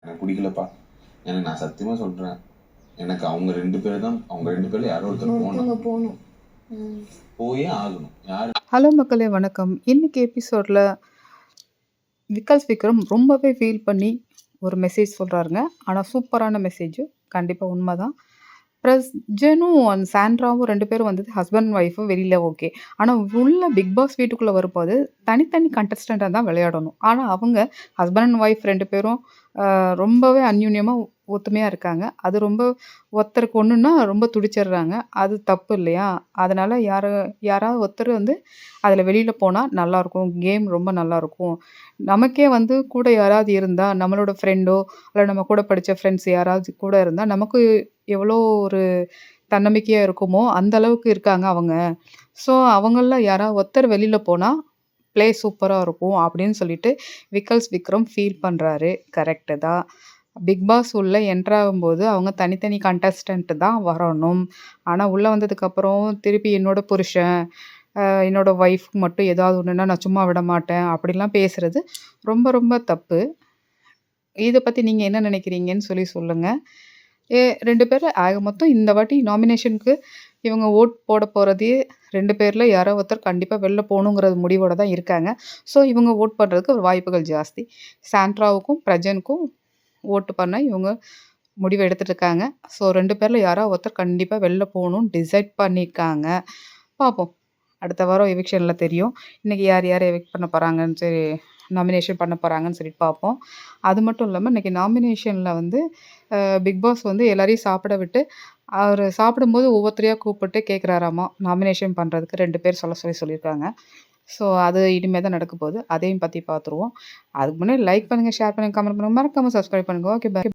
எனக்கு பிடிக்கலப்பா. எனக்கு நான் சத்தியமா சொல்றேன். எனக்கு அவங்க 2 பேர் தான். அவங்க 2 பேர்ல யாரோ ஒருத்தர் போணும். போயே ஆகணும். யாரு? ஹலோ மக்களே, வணக்கம். இன்னைக்கு எபிசோடில் விக்கல்ஸ் விக்ரம் ரொம்பவே ஃபீல் பண்ணி ஒரு மெசேஜ் சொல்கிறாருங்க. ஆனால் சூப்பரான மெசேஜ், கண்டிப்பாக உண்மை தான். ப்ளஸ் ஜெனும் அண்ட் சாண்ட்ராவும் 2 பேரும் வந்தது ஹஸ்பண்ட் ஒய்ஃபும் வெளியில் ஓகே. ஆனால் உள்ள பிக் பாஸ் வீட்டுக்குள்ளே வரும்போது தனித்தனி கண்டஸ்டண்ட்டாக தான் விளையாடணும். ஆனால் அவங்க ஹஸ்பண்ட் அண்ட் ஒய்ஃப் 2 பேரும் ரொம்பவே அந்யூன்யமாக ஒத்துமையாக இருக்காங்க. அது ரொம்ப ஒருத்தருக்கு ஒன்றுன்னா ரொம்ப துடிச்சிடுறாங்க. அது தப்பு இல்லையா? அதனால் யாராவது ஒருத்தர் வந்து அதில் வெளியில் போனால் நல்லாயிருக்கும். கேம் ரொம்ப நல்லாயிருக்கும். நமக்கே வந்து கூட யாராவது இருந்தால், நம்மளோட ஃப்ரெண்டோ இல்லை நம்ம கூட படித்த ஃப்ரெண்ட்ஸ் யாராவது கூட இருந்தால் நமக்கு எவ்வளோ ஒரு தன்னம்பிக்கையாக இருக்குமோ அந்த அளவுக்கு இருக்காங்க அவங்க. ஸோ அவங்கள யாராவது ஒருத்தர் வெளியில் போனால் ப்ளே சூப்பராக இருக்கும் அப்படின்னு சொல்லிட்டு விக்கல்ஸ் விக்ரம் ஃபீல் பண்ணுறாரு. கரெக்டு தான். பிக் பாஸ் உள்ளே என்ட்ரு ஆகும்போது அவங்க தனித்தனி கண்டஸ்டன்ட் தான் வரணும். ஆனால் உள்ளே வந்ததுக்கப்புறம் திருப்பி என்னோட புருஷன், என்னோட ஒய்ஃப்க்கு மட்டும் ஏதாவது ஒன்றுனா நான் சும்மா விட மாட்டேன் அப்படிலாம் பேசுகிறது ரொம்ப ரொம்ப தப்பு. இதை பற்றி நீங்கள் என்ன நினைக்கிறீங்கன்னு சொல்லுங்கள். 2 பேர் ஆக மொத்தம் இந்த வாட்டி நாமினேஷனுக்கு இவங்க ஓட் போட போகிறதே 2 பேரில் யாரோ ஒருத்தர் கண்டிப்பாக வெளில போகணுங்கிற முடிவோட தான் இருக்காங்க. ஸோ இவங்க ஓட் பண்ணுறதுக்கு வாய்ப்புகள் ஜாஸ்தி. சாண்ட்ராவுக்கும் பிரஜனுக்கும் ஓட்டு பண்ண இவங்க முடிவு எடுத்துகிட்டு இருக்காங்க. ஸோ 2 பேரில் யாரோ ஒருத்தர் கண்டிப்பாக வெளில போகணும்னு டிசைட் பண்ணியிருக்காங்க. பார்ப்போம், அடுத்த வாரம் எவிக்ஷனில் தெரியும். இன்றைக்கி யார் யார் எவிக்ட் பண்ண போகிறாங்கன்னு சரி நாமினேஷன் பண்ண போகிறாங்கன்னு சொல்லிட்டு பார்ப்போம். அது மட்டும் இல்லாமல் இன்றைக்கி நாமினேஷனில் வந்து பிக் பாஸ் வந்து எல்லாரையும் சாப்பிட விட்டு அவர் சாப்பிடும்போது ஒவ்வொருத்தரையாக கூப்பிட்டு கேட்குறாராமா நாமினேஷன் பண்ணுறதுக்கு 2 பேர் சொல்லியிருக்காங்க. ஸோ அது இனிமேல் தான் நடக்க போகுது. அதையும் பற்றி பார்த்துருவோம். அதுக்கு முன்னாடி லைக் பண்ணுங்கள், ஷேர் பண்ணுங்கள், கமெண்ட் பண்ணுங்கள், மறக்காமல் சப்ஸ்கிரைப் பண்ணுங்கள். Okay, by.